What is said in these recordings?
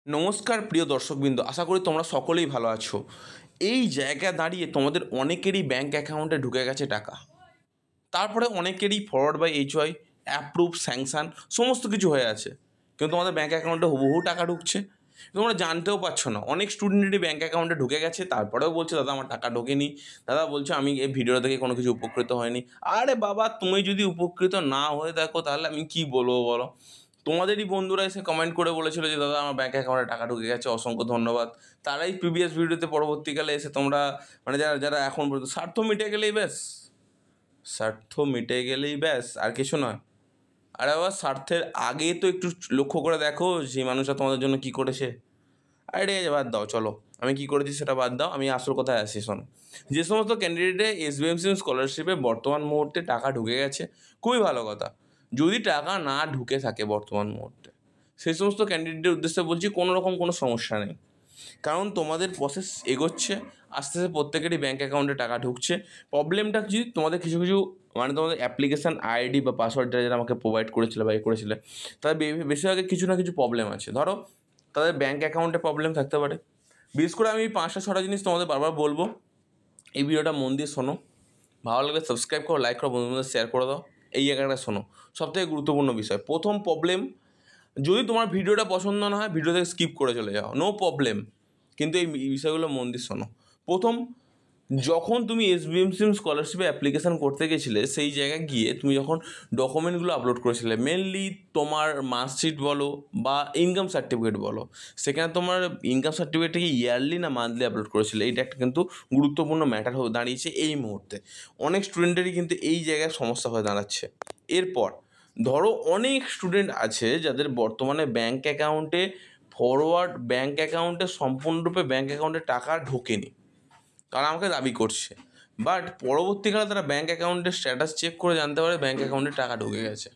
নমস্কার প্রিয় দর্শকবৃন্দ, আশা করি তোমরা সকলেই ভালো আছো। এই জায়গায় দাঁড়িয়ে তোমাদের অনেকেরই ব্যাঙ্ক অ্যাকাউন্টে ঢুকে গেছে টাকা, তারপরে অনেকেরই forward by HY approve sanction সমস্ত কিছু হয়ে আছে, কিন্তু তোমাদের ব্যাঙ্ক অ্যাকাউন্টে হুবহু টাকা ঢুকছে, তোমরা জানতেও পারছো না। অনেক স্টুডেন্টেরই ব্যাঙ্ক অ্যাকাউন্টে ঢুকে গেছে, তারপরেও বলছে দাদা আমার টাকা ঢোকেনি, দাদা বলছে আমি এই ভিডিওটা থেকে কোনো কিছু উপকৃত হয়নি। আরে বাবা, তুমি যদি উপকৃত না হয়ে দেখো তাহলে আমি কি বলবো বলো? তোমাদেরই বন্ধুরা এসে কমেন্ট করে বলেছিল যে দাদা আমার ব্যাঙ্ক অ্যাকাউন্টে টাকা ঢুকে গেছে, অসংখ্য ধন্যবাদ। তারাই প্রিভিয়াস ভিডিওতে পরবর্তীকালে এসে তোমরা মানে যারা যারা এখন পর্যন্ত স্বার্থ মিটে গেলেই ব্যাস, স্বার্থ মিটে গেলেই ব্যাস, আর কিছু নয়। আরে বাবা, স্বার্থের আগে তো একটু লক্ষ্য করে দেখো যে মানুষটা তোমাদের জন্য কী করেছে। আরে ঠিক আছে, বাদ দাও, চলো আমি কী করেছি সেটা বাদ দাও, আমি আসল কথায় আসি। শোনো, যে সমস্ত ক্যান্ডিডেটে এসবিএমসি স্কলারশিপে বর্তমান মুহূর্তে টাকা ঢুকে গেছে, খুবই ভালো কথা। যদি টাকা না ঢুকে থাকে বর্তমান মুহূর্তে, সেই সমস্ত ক্যান্ডিডেটের উদ্দেশ্যে বলছি কোনো রকম কোনো সমস্যা নেই, কারণ তোমাদের প্রসেস এগোচ্ছে, আস্তে আস্তে প্রত্যেকেরই ব্যাঙ্ক অ্যাকাউন্টে টাকা ঢুকছে। প্রবলেমটা যদি তোমাদের কিছু কিছু মানে তোমাদের অ্যাপ্লিকেশান আইডি বা পাসওয়ার্ডটা যারা আমাকে প্রোভাইড করেছিল বা করেছিলে, তাদের বেশিরভাগের কিছু না কিছু প্রবলেম আছে। ধরো তাদের ব্যাঙ্ক অ্যাকাউন্টে প্রবলেম থাকতে পারে। বিশেষ করে আমি 5টা 6টা জিনিস তোমাদের বারবার বলবো, এই ভিডিওটা মন দিয়ে শোনো। ভালো লাগলে সাবস্ক্রাইব করো, লাইক করো, বন্ধুদের শেয়ার করে দাও। এই জায়গাটা শোনো, সবথেকে গুরুত্বপূর্ণ বিষয়। প্রথম প্রবলেম, যদি তোমার ভিডিওটা পছন্দ না হয় ভিডিও থেকে স্কিপ করে চলে যাও, নো প্রবলেম, কিন্তু এই বিষয়গুলো মন দিয়ে শোনো। প্রথম, যখন তুমি এসবিএমসি স্কলারশিপে অ্যাপ্লিকেশান করতে গেছিলে, সেই জায়গায় গিয়ে তুমি যখন ডকুমেন্টগুলো আপলোড করেছিলে, মেনলি তোমার মার্কশিট বলো বা ইনকাম সার্টিফিকেট বলো, সেখানে তোমার ইনকাম সার্টিফিকেটটাকে ইয়ারলি না মান্থলি আপলোড করেছিলে, এইটা একটা কিন্তু গুরুত্বপূর্ণ ম্যাটার হয়ে দাঁড়িয়েছে এই মুহূর্তে। অনেক স্টুডেন্টেরই কিন্তু এই জায়গায় সমস্যা হয়ে দাঁড়াচ্ছে। এরপর ধরো অনেক স্টুডেন্ট আছে যাদের বর্তমানে ব্যাঙ্ক অ্যাকাউন্টে সম্পূর্ণরূপে ব্যাঙ্ক অ্যাকাউন্টে টাকা ঢোকেনি, তারা আমাকে দাবি করছে, বাট পরবর্তীকালে তারা ব্যাঙ্ক অ্যাকাউন্টের স্ট্যাটাস চেক করে জানতে পারে ব্যাঙ্ক অ্যাকাউন্টে টাকা ঢুকে গেছে।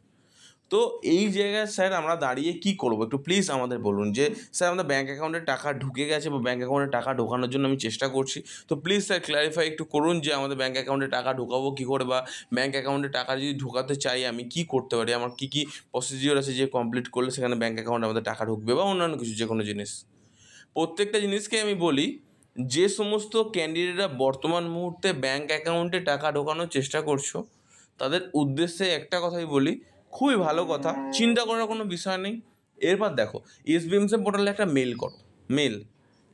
তো এই জায়গায় স্যার আমরা দাঁড়িয়ে কী করবো, একটু প্লিজ আমাদের বলুন যে স্যার আমাদের ব্যাঙ্ক অ্যাকাউন্টে টাকা ঢুকে গেছে বা ব্যাঙ্ক অ্যাকাউন্টে টাকা ঢোকানোর জন্য আমি চেষ্টা করছি, তো প্লিজ স্যার ক্ল্যারিফাই একটু করুন যে আমাদের ব্যাঙ্ক অ্যাকাউন্টে টাকা ঢোকাবো কী করে, বা ব্যাঙ্ক অ্যাকাউন্টে টাকা যদি ঢোকাতে চাই আমি কী করতে পারি, আমার কী কী প্রসিডিওর আছে যে কমপ্লিট করলে সেখানে ব্যাঙ্ক অ্যাকাউন্টে আমাদের টাকা ঢুকবে, বা অন্যান্য কিছু যে কোনো জিনিস। প্রত্যেকটা জিনিসকে আমি বলি, যে সমস্ত ক্যান্ডিডেটরা বর্তমান মুহূর্তে ব্যাঙ্ক অ্যাকাউন্টে টাকা ঢোকানোর চেষ্টা করছো, তাদের উদ্দেশ্যে একটা কথাই বলি, খুবই ভালো কথা, চিন্তা করার কোনো বিষয় নেই। এরপর দেখো, এসবিএমসি পোর্টালে একটা মেল করো, মেল,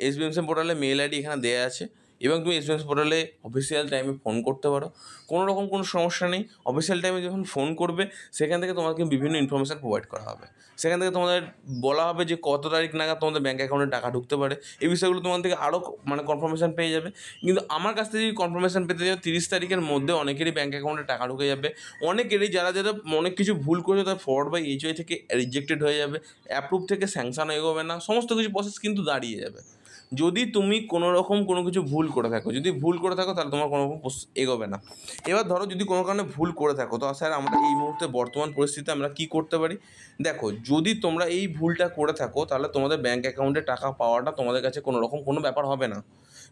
এসবিএমসি পোর্টালে মেল আইডি এখানে দেওয়া আছে, এবং তুমি এসবিএমসি পোর্টালে অফিসিয়াল টাইমে ফোন করতে পারো, কোনো রকম কোনো সমস্যা নেই। অফিসিয়াল টাইমে যখন ফোন করবে সেখান থেকে তোমাকে বিভিন্ন ইনফরমেশান প্রোভাইড করা হবে, সেখান থেকে তোমাদের বলা হবে যে কত তারিখ নাগাদ তোমাদের ব্যাঙ্ক অ্যাকাউন্টে টাকা ঢুকতে পারে, এই বিষয়গুলো তোমার থেকে আরও মানে কনফার্মেশান পেয়ে যাবে। কিন্তু আমার কাছ থেকে যদি কনফার্মেশান পেতে যাও 30 তারিখের মধ্যে অনেকেরই ব্যাঙ্ক অ্যাকাউন্টে টাকা ঢুকে যাবে। অনেকেরই যারা যারা অনেক কিছু ভুল করেছে তার ফরওয়ার্ড বাই এইচওয়াই থেকে রিজেক্টেড হয়ে যাবে, অ্যাপ্রুভ থেকে স্যাংশন এগোবে না, সমস্ত কিছু প্রসেস কিন্তু দাঁড়িয়ে যাবে। যদি তুমি কোনো রকম কোনো কিছু ভুল করে থাকো, যদি ভুল করে থাকো তাহলে তোমার কোনো রকম এগোবে না। এবার ধরো যদি কোনো কারণে ভুল করে থাকো, তো স্যার আমরা এই মুহূর্তে বর্তমান পরিস্থিতিতে আমরা কী করতে পারি। দেখো, যদি তোমরা এই ভুলটা করে থাকো তাহলে তোমাদের ব্যাঙ্ক অ্যাকাউন্টে টাকা পাওয়াটা তোমাদের কাছে কোনো রকম কোনো ব্যাপার হবে না,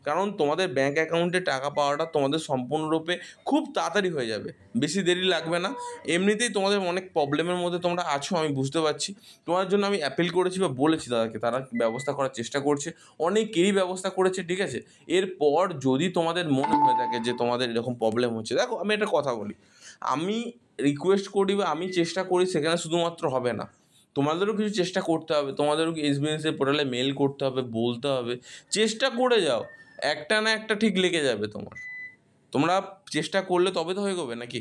কারণ তোমাদের ব্যাঙ্ক অ্যাকাউন্টে টাকা পাওয়াটা তোমাদের সম্পূর্ণরূপে খুব তাড়াতাড়ি হয়ে যাবে, বেশি দেরি লাগবে না। এমনিতেই তোমাদের অনেক প্রবলেমের মধ্যে তোমরা আছো, আমি বুঝতে পারছি। তোমার জন্য আমি অ্যাপিল করেছি বা বলেছি তাদেরকে, তারা ব্যবস্থা করার চেষ্টা করছে, অনেকেরই ব্যবস্থা করেছে, ঠিক আছে। এরপর যদি তোমাদের মনে হয়ে থাকে যে তোমাদের এরকম প্রবলেম হচ্ছে, দেখো আমি একটা কথা বলি, আমি রিকোয়েস্ট করি বা আমি চেষ্টা করি, সেখানে শুধুমাত্র হবে না, তোমাদেরও কিছু চেষ্টা করতে হবে, তোমাদেরও এসবিএসের পোর্টালে মেল করতে হবে, বলতে হবে, চেষ্টা করে যাও, একটা না একটা ঠিক লেগে যাবে তোমার। তোমরা চেষ্টা করলে তবে তো হয়ে যাবে নাকি।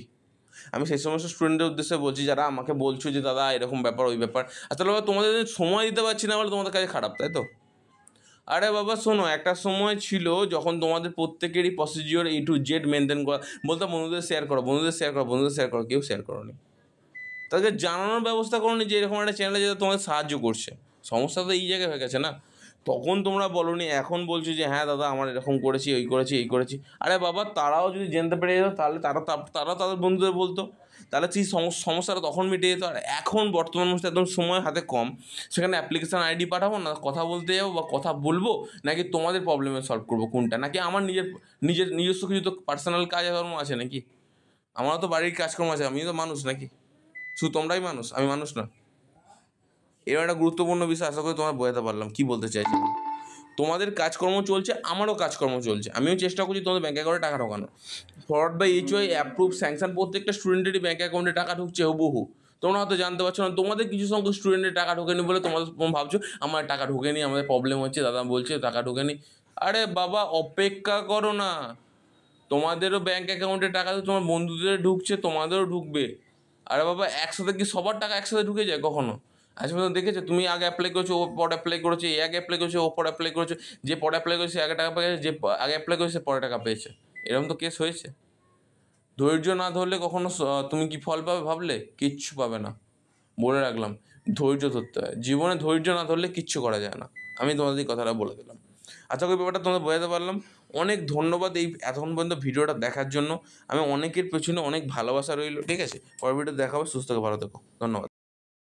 আমি সেই সমস্ত স্টুডেন্টদের উদ্দেশ্যে বলছি যারা আমাকে বলছো যে দাদা এরকম ব্যাপার ওই ব্যাপার, আসলে তোমাদের সময় দিতে পারছি না বলে তোমাদের কাছে খারাপ, তাই তো? আরে বাবা শোনো, একটা সময় ছিল যখন তোমাদের প্রত্যেকেরই procedure A to Z maintain করা, বলতাম বন্ধুদের শেয়ার করো, বন্ধুদের শেয়ার করো, বন্ধুদের শেয়ার করো, কেউ শেয়ার করোনি। তাদেরকে জানানোর ব্যবস্থা করোনি যে এরকম একটা চ্যানেলে যেটা তোমাদের সাহায্য করছে। সমস্যা তো এই জায়গায় হয়ে গেছে না। তখন তোমরা বলোনি, এখন বলছো যে হ্যাঁ দাদা আমার এরকম করেছি, ওই করেছি, এই করেছি। আরে বাবা, তারাও যদি জানতে পেরে যেত তাহলে তারাও তাদের বন্ধুদের বলতো, তাহলে সেই সমস্যাটা তখন মিটে যেত। আর এখন বর্তমান অবস্থায় একদম সময় হাতে কম, সেখানে অ্যাপ্লিকেশান আইডি পাঠাবো না, কথা বলতে যাবো বা কথা বলবো, নাকি তোমাদের প্রবলেমে সলভ করবো, কোনটা? নাকি আমার নিজস্ব কিছু তো পার্সোনাল কাজকর্ম আছে নাকি? আমারও তো বাড়ির কাজকর্ম আছে, আমিও তো মানুষ নাকি? শুধু তোমরাই মানুষ, আমি মানুষ না? এবার একটা গুরুত্বপূর্ণ বিষয় আশা করি তোমার বোঝাতে পারলাম কী বলতে চাইছি। তোমাদের কাজকর্ম চলছে, আমারও কাজকর্ম চলছে, আমিও চেষ্টা করছি তোমাদের ব্যাঙ্ক অ্যাকাউন্টে টাকা ঢোকানো। Forward by HY approve sanction প্রত্যেকটা স্টুডেন্টেরই ব্যাঙ্ক অ্যাকাউন্টে টাকা ঢুকছে হুবহু। তোমরা হয়তো জানতে পারছো না, তোমাদের কিছু সংখ্যক স্টুডেন্টের টাকা ঢোকেনি বলে তোমরা ভাবছো আমার টাকা ঢোকেনি, আমাদের প্রবলেম হচ্ছে, দাদা বলছে টাকা ঢোকেনি। আরে বাবা অপেক্ষা করো না, তোমাদেরও ব্যাঙ্ক অ্যাকাউন্টে টাকা তো তোমার বন্ধুদের ঢুকছে, তোমাদেরও ঢুকবে। আরে বাবা একসাথে কি সবার টাকা একসাথে ঢুকে যায় কখনো? আজ পর্যন্ত দেখেছো তুমি আগে অ্যাপ্লাই করেছো, ও পরে অ্যাপ্লাই করেছে, এ আগে অ্যাপ্লাই করেছে, ও পরে অ্যাপ্লাই করেছে, যে পরে অ্যাপ্লাই করেছে সে আগে টাকা পেয়েছে, যে আগে অ্যাপ্লাই করেছে সে পরে টাকা পেয়েছে? এরকম তো কেস হয়েছে। ধৈর্য না ধরলে কখনো তুমি কি ফল পাবে ভাবলে? কিচ্ছু পাবে না, বলে রাখলাম। ধৈর্য ধরতে হয় জীবনে, ধৈর্য না ধরলে কিচ্ছু করা যায় না। আমি তোমাদের এই কথাটা বলে দিলাম। আশা করি ব্যাপারটা তোমাদের বোঝাতে পারলাম। অনেক ধন্যবাদ এই এতক্ষণ পর্যন্ত ভিডিওটা দেখার জন্য। আমি অনেকের পেছনে অনেক ভালোবাসা রইল, ঠিক আছে? পরের ভিডিও দেখা হবে। সুস্থ থেকে ভালো থেকো, ধন্যবাদ।